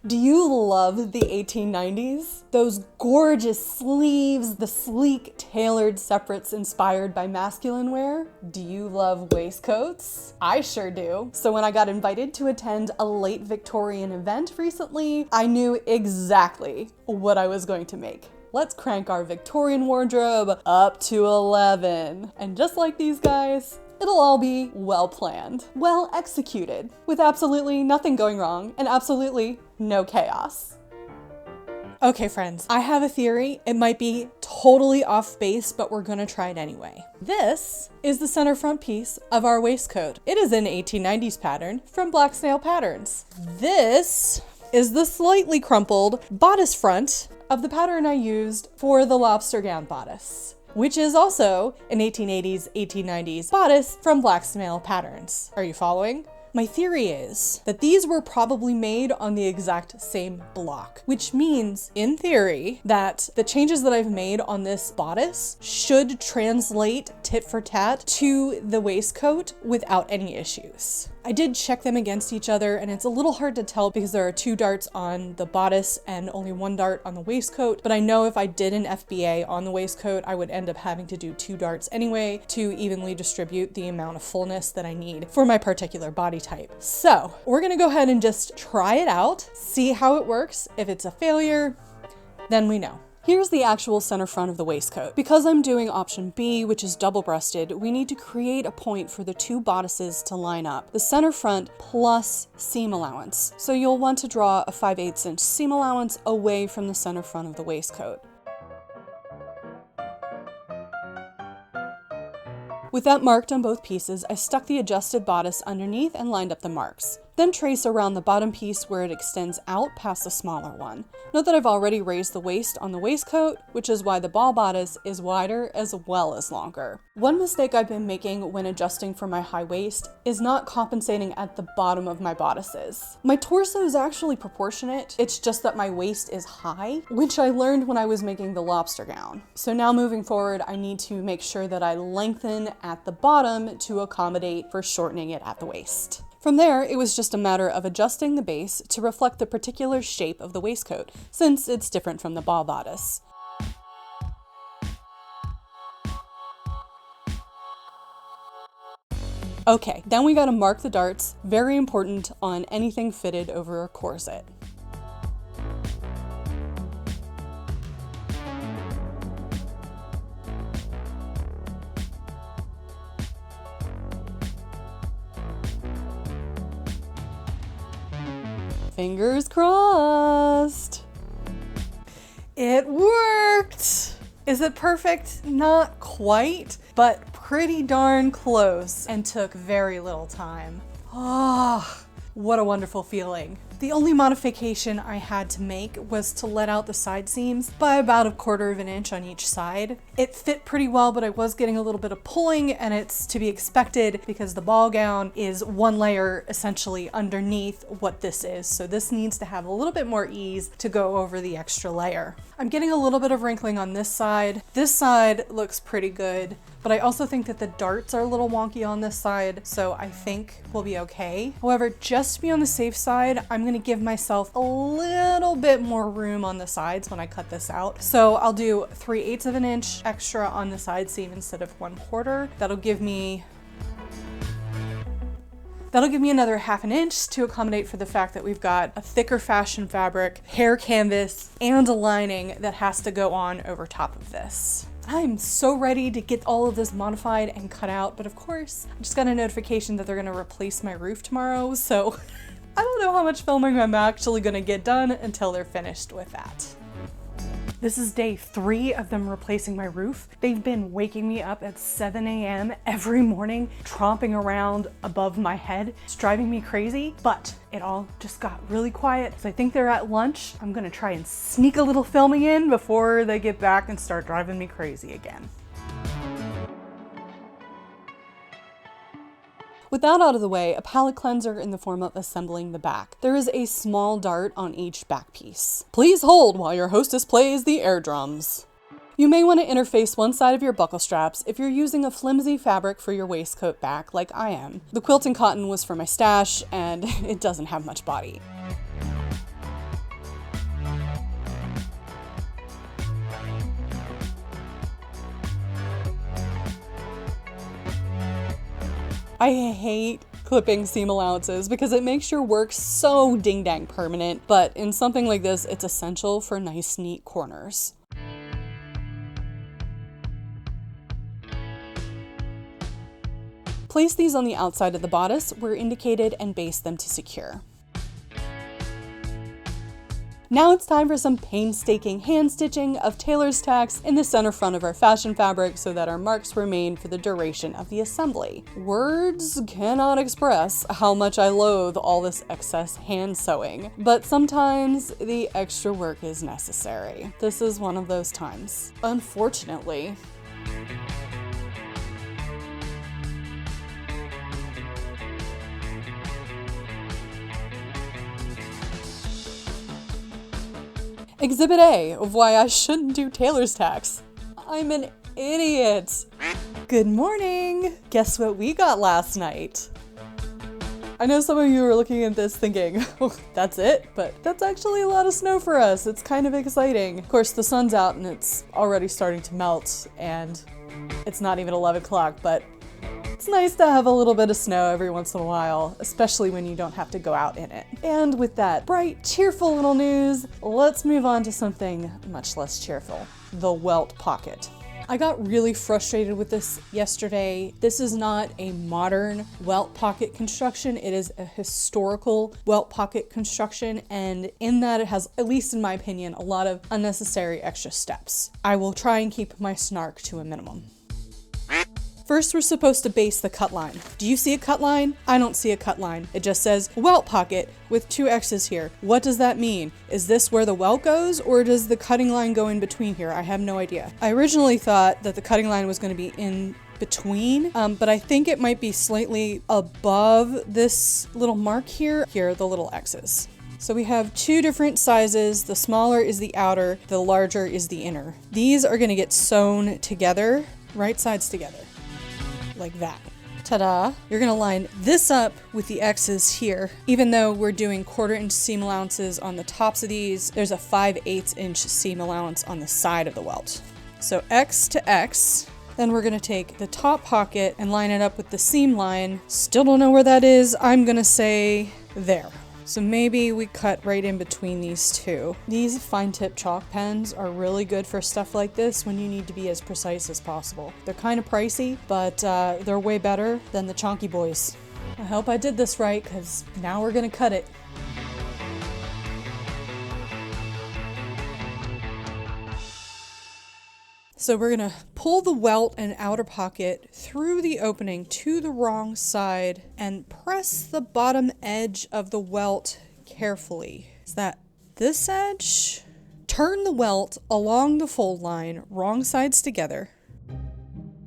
Do you love the 1890s? Those gorgeous sleeves, the sleek tailored separates inspired by masculine wear? Do you love waistcoats? I sure do. So when I got invited to attend a late Victorian event recently, I knew exactly what I was going to make. Let's crank our Victorian wardrobe up to 11. And just like these guys, it'll all be well planned, well executed, with absolutely nothing going wrong and absolutely no chaos. Okay friends, I have a theory. It might be totally off base, but we're gonna try it anyway. This is the center front piece of our waistcoat. It is an 1890s pattern from Black Snail Patterns. This is the slightly crumpled bodice front of the pattern I used for the lobster gown bodice, which is also an 1880s, 1890s bodice from Black Snail Patterns. Are you following? My theory is that these were probably made on the exact same block, which means, in theory, that the changes that I've made on this bodice should translate tit for tat to the waistcoat without any issues. I did check them against each other, and it's a little hard to tell because there are 2 darts on the bodice and only 1 dart on the waistcoat, but I know if I did an FBA on the waistcoat, I would end up having to do 2 darts anyway to evenly distribute the amount of fullness that I need for my particular body type. So we're gonna go ahead and just try it out, see how it works. If it's a failure, then we know. Here's the actual center front of the waistcoat. Because I'm doing option B, which is double-breasted, we need to create a point for the 2 bodices to line up. The center front plus seam allowance. So you'll want to draw a 5/8 inch seam allowance away from the center front of the waistcoat. With that marked on both pieces, I stuck the adjusted bodice underneath and lined up the marks. Then trace around the bottom piece where it extends out past the smaller one. Note that I've already raised the waist on the waistcoat, which is why the ball bodice is wider as well as longer. One mistake I've been making when adjusting for my high waist is not compensating at the bottom of my bodices. My torso is actually proportionate, it's just that my waist is high, which I learned when I was making the lobster gown. So now moving forward, I need to make sure that I lengthen at the bottom to accommodate for shortening it at the waist. From there, it was just a matter of adjusting the base to reflect the particular shape of the waistcoat, since it's different from the ball bodice. Okay, then we gotta mark the darts, very important on anything fitted over a corset. Fingers crossed. It worked! Is it perfect? Not quite, but pretty darn close and took very little time. Ah, what a wonderful feeling. The only modification I had to make was to let out the side seams by about 1/4 of an inch on each side. It fit pretty well, but I was getting a little bit of pulling, and it's to be expected because the ball gown is 1 layer essentially underneath what this is. So this needs to have a little bit more ease to go over the extra layer. I'm getting a little bit of wrinkling on this side. This side looks pretty good, but I also think that the darts are a little wonky on this side, so I think we'll be okay. However, just to be on the safe side, I'm gonna give myself a little bit more room on the sides when I cut this out. So I'll do 3/8 of an inch extra on the side seam instead of 1/4. That'll give me another 1/2 an inch to accommodate for the fact that we've got a thicker fashion fabric, hair canvas, and a lining that has to go on over top of this. I'm so ready to get all of this modified and cut out, but of course, I just got a notification that they're gonna replace my roof tomorrow, so I don't know how much filming I'm actually gonna get done until they're finished with that. This is day 3 of them replacing my roof. They've been waking me up at 7 a.m. every morning, tromping around above my head. It's driving me crazy, but it all just got really quiet. So I think they're at lunch. I'm gonna try and sneak a little filming in before they get back and start driving me crazy again. With that out of the way, a palette cleanser in the form of assembling the back. There is a small dart on each back piece. Please hold while your hostess plays the air drums. You may want to interface one side of your buckle straps if you're using a flimsy fabric for your waistcoat back like I am. The quilting cotton was for my stash and it doesn't have much body. I hate clipping seam allowances because it makes your work so ding-dang permanent, but in something like this, it's essential for nice, neat corners. Place these on the outside of the bodice where indicated and baste them to secure. Now it's time for some painstaking hand stitching of tailor's tacks in the center front of our fashion fabric so that our marks remain for the duration of the assembly. Words cannot express how much I loathe all this excess hand sewing, but sometimes the extra work is necessary. This is one of those times. Unfortunately. Exhibit A of why I shouldn't do tailor's tacks. I'm an idiot. Good morning. Guess what we got last night? I know some of you are looking at this thinking, oh, that's it, but that's actually a lot of snow for us. It's kind of exciting. Of course, the sun's out and it's already starting to melt and it's not even 11 o'clock, but it's nice to have a little bit of snow every once in a while, especially when you don't have to go out in it. And with that bright, cheerful little news, let's move on to something much less cheerful, the welt pocket. I got really frustrated with this yesterday. This is not a modern welt pocket construction. It is a historical welt pocket construction, and in that it has, at least in my opinion, a lot of unnecessary extra steps. I will try and keep my snark to a minimum. First, we're supposed to base the cut line. Do you see a cut line? I don't see a cut line. It just says welt pocket with 2 X's here. What does that mean? Is this where the welt goes, or does the cutting line go in between here? I have no idea. I originally thought that the cutting line was going to be in between, but I think it might be slightly above this little mark here. Here are the little X's. So we have 2 different sizes. The smaller is the outer, the larger is the inner. These are going to get sewn together, right sides together. Like that. Ta-da! You're gonna line this up with the X's here. Even though we're doing 1/4 inch seam allowances on the tops of these, there's a 5/8 inch seam allowance on the side of the welt. So X to X. Then we're gonna take the top pocket and line it up with the seam line. Still don't know where that is. I'm gonna say there. So maybe we cut right in between these 2. These fine tip chalk pens are really good for stuff like this when you need to be as precise as possible. They're kind of pricey, but they're way better than the chonky boys. I hope I did this right, because now we're gonna cut it. So we're gonna pull the welt and outer pocket through the opening to the wrong side and press the bottom edge of the welt carefully. Is that this edge? Turn the welt along the fold line, wrong sides together.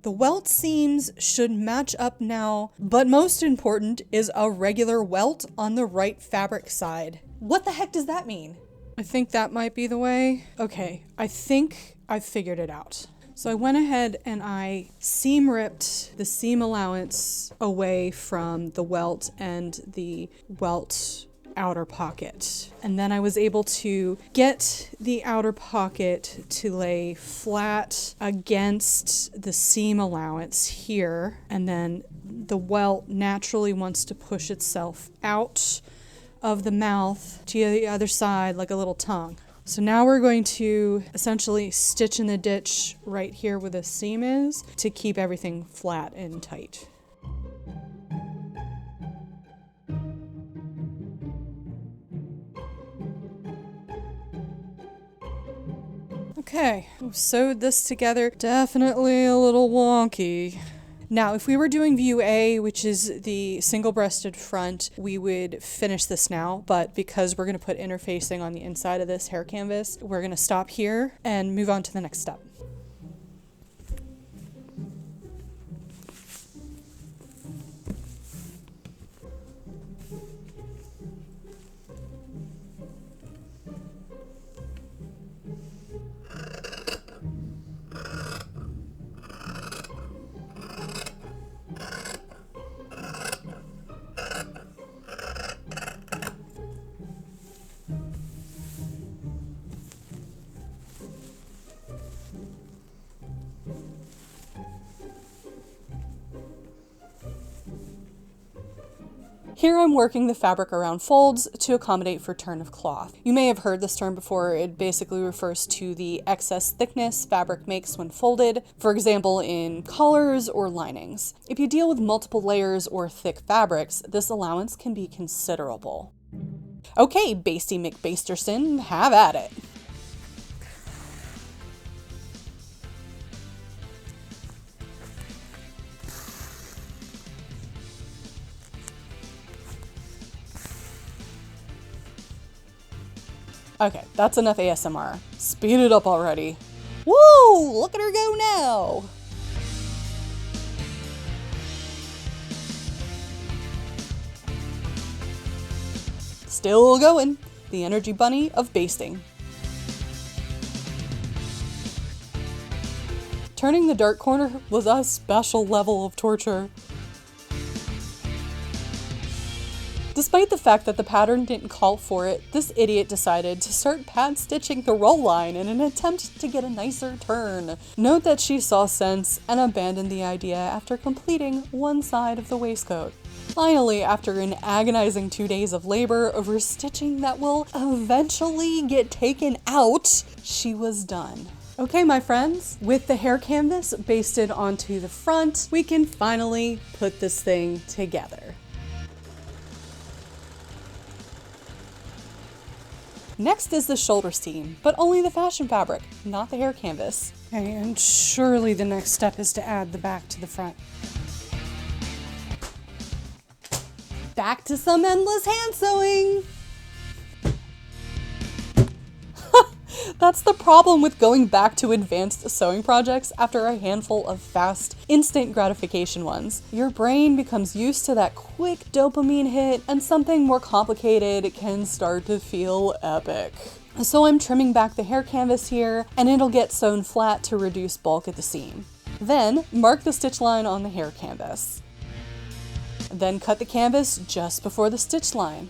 The welt seams should match up now, but most important is a regular welt on the right fabric side. What the heck does that mean? I think that might be the way. Okay, I think I've figured it out. So I went ahead and I seam ripped the seam allowance away from the welt and the welt outer pocket. And then I was able to get the outer pocket to lay flat against the seam allowance here. And then the welt naturally wants to push itself out of the mouth to the other side like a little tongue. So now we're going to essentially stitch in the ditch right here where the seam is to keep everything flat and tight. Okay, we've sewed this together. Definitely a little wonky. Now, if we were doing view A, which is the single-breasted front, we would finish this now, but because we're going to put interfacing on the inside of this hair canvas, we're going to stop here and move on to the next step. Here I'm working the fabric around folds to accommodate for turn of cloth. You may have heard this term before. It basically refers to the excess thickness fabric makes when folded, for example in collars or linings. If you deal with multiple layers or thick fabrics, this allowance can be considerable. Okay, Basty McBasterson, have at it. Okay, that's enough ASMR. Speed it up already. Woo! Look at her go now! Still going. The energy bunny of basting. Turning the dark corner was a special level of torture. Despite the fact that the pattern didn't call for it, this idiot decided to start pad stitching the roll line in an attempt to get a nicer turn. Note that she saw sense and abandoned the idea after completing one side of the waistcoat. Finally, after an agonizing 2 days of labor over stitching that will eventually get taken out, she was done. Okay, my friends, with the hair canvas basted onto the front, we can finally put this thing together. Next is the shoulder seam, but only the fashion fabric, not the hair canvas. Okay, and surely the next step is to add the back to the front. Back to some endless hand sewing! That's the problem with going back to advanced sewing projects after a handful of fast, instant gratification ones. Your brain becomes used to that quick dopamine hit, and something more complicated can start to feel epic. So I'm trimming back the hair canvas here, and it'll get sewn flat to reduce bulk at the seam. Then, mark the stitch line on the hair canvas. Then cut the canvas just before the stitch line.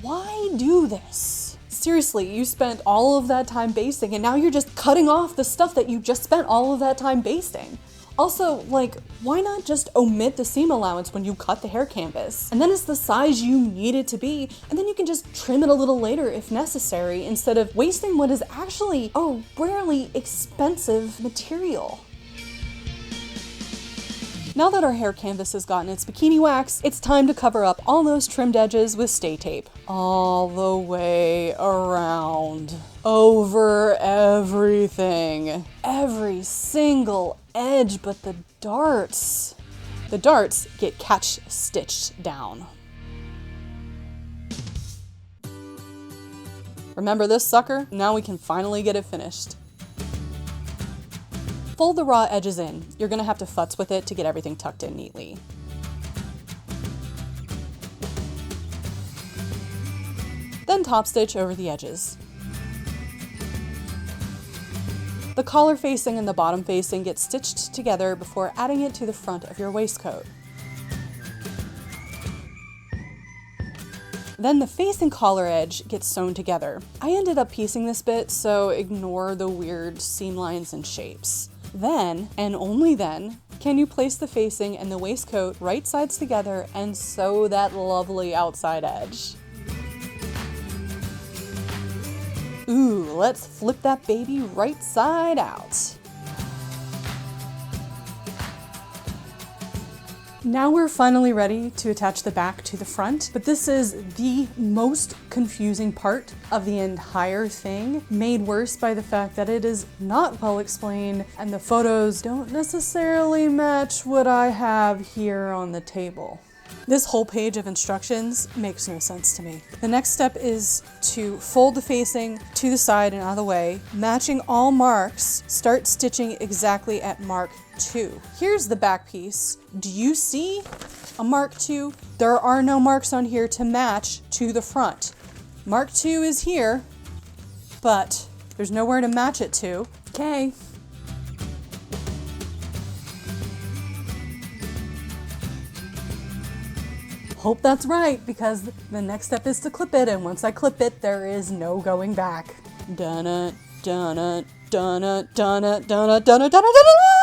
Why do this? Seriously, you spent all of that time basting and now you're just cutting off the stuff that you just spent all of that time basting. Also, like, why not just omit the seam allowance when you cut the hair canvas? And then it's the size you need it to be, and then you can just trim it a little later if necessary, instead of wasting what is actually a rarely expensive material. Now that our hair canvas has gotten its bikini wax, it's time to cover up all those trimmed edges with stay tape. All the way around. Over everything. Every single edge but the darts. The darts get catch stitched down. Remember this sucker? Now we can finally get it finished. Fold the raw edges in. You're gonna have to futz with it to get everything tucked in neatly. Then top stitch over the edges. The collar facing and the bottom facing get stitched together before adding it to the front of your waistcoat. Then the facing collar edge gets sewn together. I ended up piecing this bit, so ignore the weird seam lines and shapes. Then, and only then, can you place the facing and the waistcoat right sides together and sew that lovely outside edge. Ooh, let's flip that baby right side out. Now we're finally ready to attach the back to the front, but this is the most confusing part of the entire thing, made worse by the fact that it is not well explained and the photos don't necessarily match what I have here on the table. This whole page of instructions makes no sense to me. The next step is to fold the facing to the side and out of the way, matching all marks, start stitching exactly at mark 2. Here's the back piece. Do you see a mark 2? There are no marks on here to match to the front. Mark 2 is here, but there's nowhere to match it to. Okay. Hope that's right, because the next step is to clip it, and once I clip it, there is no going back. Dun-na, dun-na, dun-na, dun-na, dun-na, dun-na, dun-na, dun-na.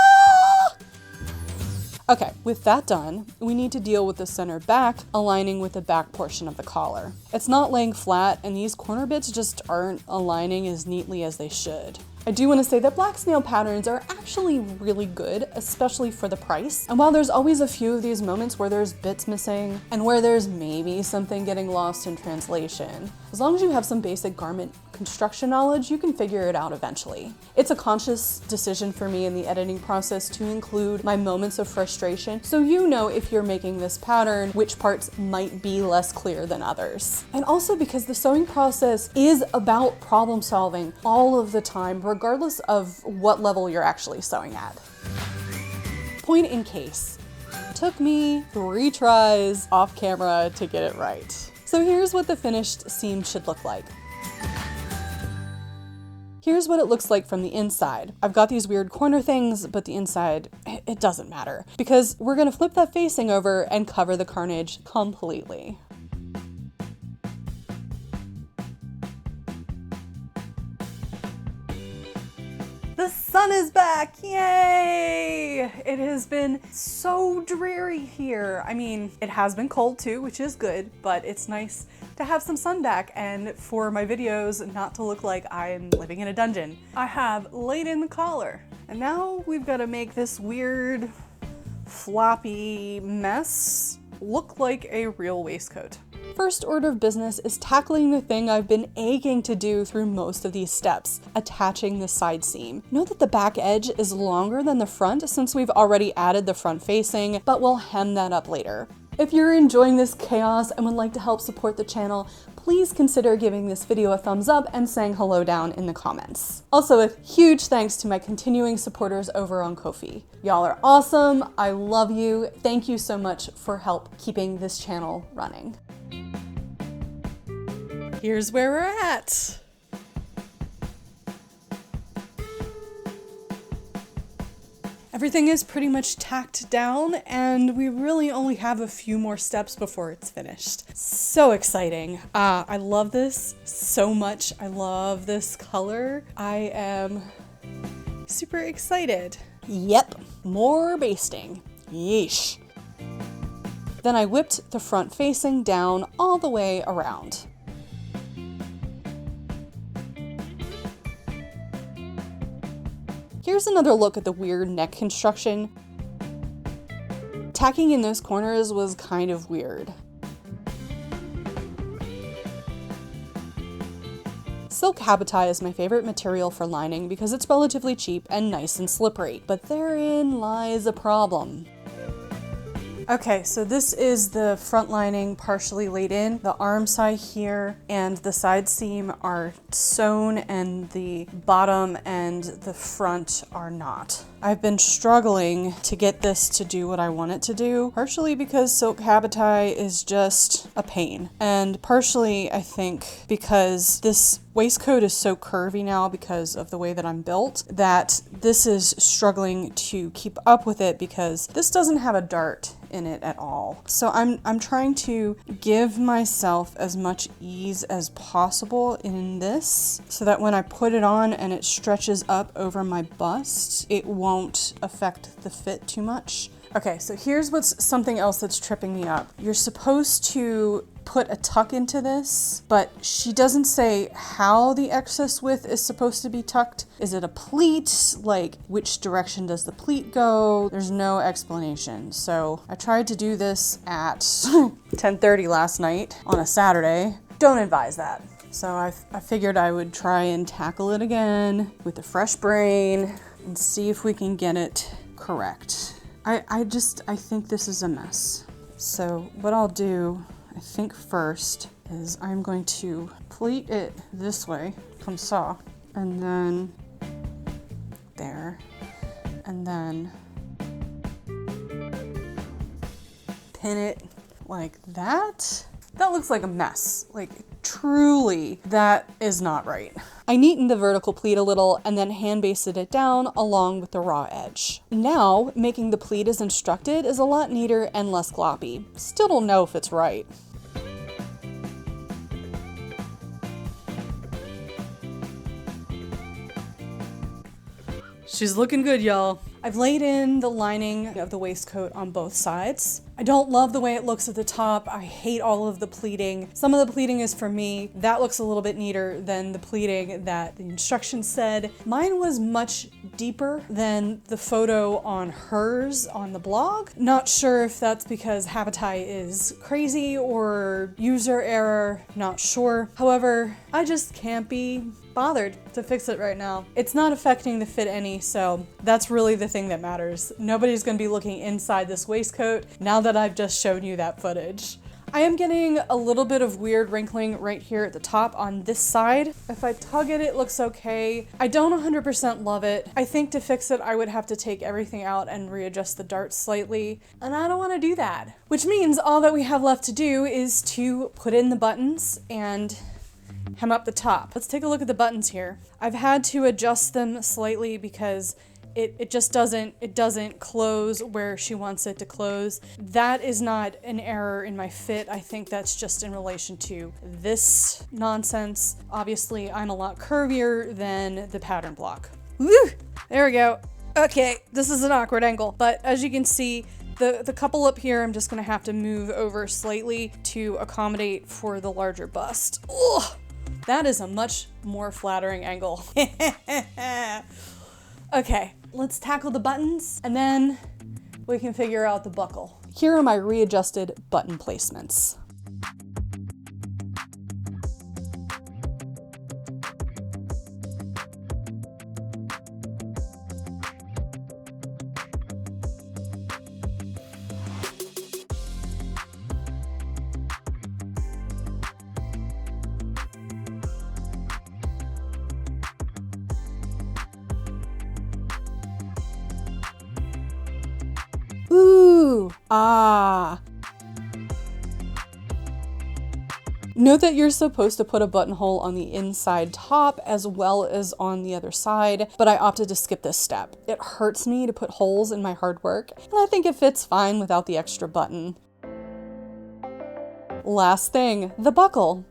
Okay, with that done, we need to deal with the center back, aligning with the back portion of the collar. It's not laying flat, and these corner bits just aren't aligning as neatly as they should. I do want to say that Black Snail patterns are actually really good, especially for the price. And while there's always a few of these moments where there's bits missing and where there's maybe something getting lost in translation, as long as you have some basic garment construction knowledge, you can figure it out eventually. It's a conscious decision for me in the editing process to include my moments of frustration, so you know if you're making this pattern, which parts might be less clear than others. And also because the sewing process is about problem solving all of the time, regardless of what level you're actually sewing at. Point in case. Took me 3 tries off camera to get it right. So here's what the finished seam should look like. Here's what it looks like from the inside. I've got these weird corner things, but the inside, it doesn't matter because we're gonna flip that facing over and cover the carnage completely. The sun is back, yay! It has been so dreary here. I mean, it has been cold too, which is good, but it's nice to have some sun back and for my videos not to look like I'm living in a dungeon. I have laid in the collar, and now we've got to make this weird floppy mess look like a real waistcoat. First order of business is tackling the thing I've been aching to do through most of these steps, attaching the side seam. Note that the back edge is longer than the front since we've already added the front facing, but we'll hem that up later. If you're enjoying this chaos and would like to help support the channel, please consider giving this video a thumbs up and saying hello down in the comments. Also, a huge thanks to my continuing supporters over on Ko-fi. Y'all are awesome, I love you, thank you so much for help keeping this channel running. Here's where we're at. Everything is pretty much tacked down and we really only have a few more steps before it's finished. So exciting. I love this so much. I love this color. I am super excited. Yep, more basting. Yeesh. Then I whipped the front facing down all the way around. Here's another look at the weird neck construction. Tacking in those corners was kind of weird. Silk habitai is my favorite material for lining because it's relatively cheap and nice and slippery, but therein lies a problem. Okay, so this is the front lining partially laid in. The arm side here and the side seam are sewn and the bottom and the front are not. I've been struggling to get this to do what I want it to do, partially because silk habitai is just a pain, and partially I think because this waistcoat is so curvy now because of the way that I'm built that this is struggling to keep up with it because this doesn't have a dart in it at all. So I'm trying to give myself as much ease as possible in this so that when I put it on and it stretches up over my bust, it won't affect the fit too much. Okay, so here's what's something else that's tripping me up. You're supposed to put a tuck into this, but she doesn't say how the excess width is supposed to be tucked. Is it a pleat? Like, which direction does the pleat go? There's no explanation. So I tried to do this at 10:30 last night on a Saturday. Don't advise that. So I figured I would try and tackle it again with a fresh brain and see if we can get it correct. I think this is a mess. So what I'll do, I think first, is I'm going to pleat it this way, comme ça, and then there, and then pin it like that. That looks like a mess. Like, truly, that is not right. I neatened the vertical pleat a little and then hand basted it down along with the raw edge. Now, making the pleat as instructed is a lot neater and less gloppy. Still don't know if it's right. She's looking good, y'all. I've laid in the lining of the waistcoat on both sides. I don't love the way it looks at the top. I hate all of the pleating. Some of the pleating is for me. That looks a little bit neater than the pleating that the instructions said. Mine was much deeper than the photo on hers on the blog. Not sure if that's because Habitai is crazy or user error, not sure. However, I just can't be bothered to fix it right now. It's not affecting the fit any, so that's really the thing that matters. Nobody's gonna be looking inside this waistcoat now that I've just shown you that footage. I am getting a little bit of weird wrinkling right here at the top on this side. If I tug it looks okay. I don't 100% love it. I think to fix it, I would have to take everything out and readjust the darts slightly, and I don't want to do that. Which means all that we have left to do is to put in the buttons and hem up the top. Let's take a look at the buttons here. I've had to adjust them slightly because it just doesn't close where she wants it to close. That is not an error in my fit. I think that's just in relation to this nonsense. Obviously, I'm a lot curvier than the pattern block. Woo! There we go. Okay, this is an awkward angle, but as you can see, the couple up here, I'm just gonna have to move over slightly to accommodate for the larger bust. Ugh! That is a much more flattering angle. Okay, let's tackle the buttons and then we can figure out the buckle. Here are my readjusted button placements. Ooh, ah. Note that you're supposed to put a buttonhole on the inside top as well as on the other side, but I opted to skip this step. It hurts me to put holes in my hard work, and I think it fits fine without the extra button. Last thing, the buckle.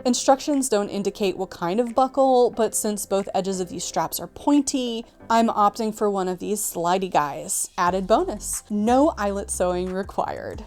Instructions don't indicate what kind of buckle, but since both edges of these straps are pointy, I'm opting for one of these slidey guys. Added bonus, no eyelet sewing required.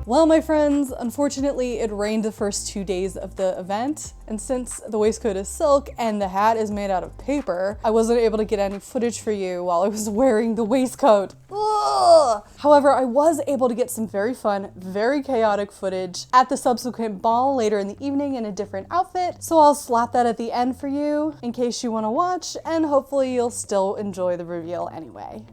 Well, my friends, unfortunately it rained the first 2 days of the event, and since the waistcoat is silk and the hat is made out of paper, I wasn't able to get any footage for you while I was wearing the waistcoat. Ugh! However, I was able to get some very fun, very chaotic footage at the subsequent ball later in the evening in a different outfit, so I'll slap that at the end for you in case you want to watch, and hopefully you'll still enjoy the reveal anyway.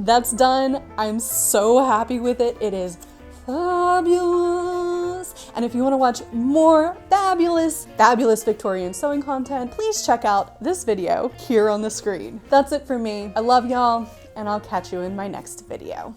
that's done. I'm so happy with it. It is fabulous. And if you want to watch more fabulous Victorian sewing content, please check out this video here on the screen. That's it for me. I love y'all, and I'll catch you in my next video.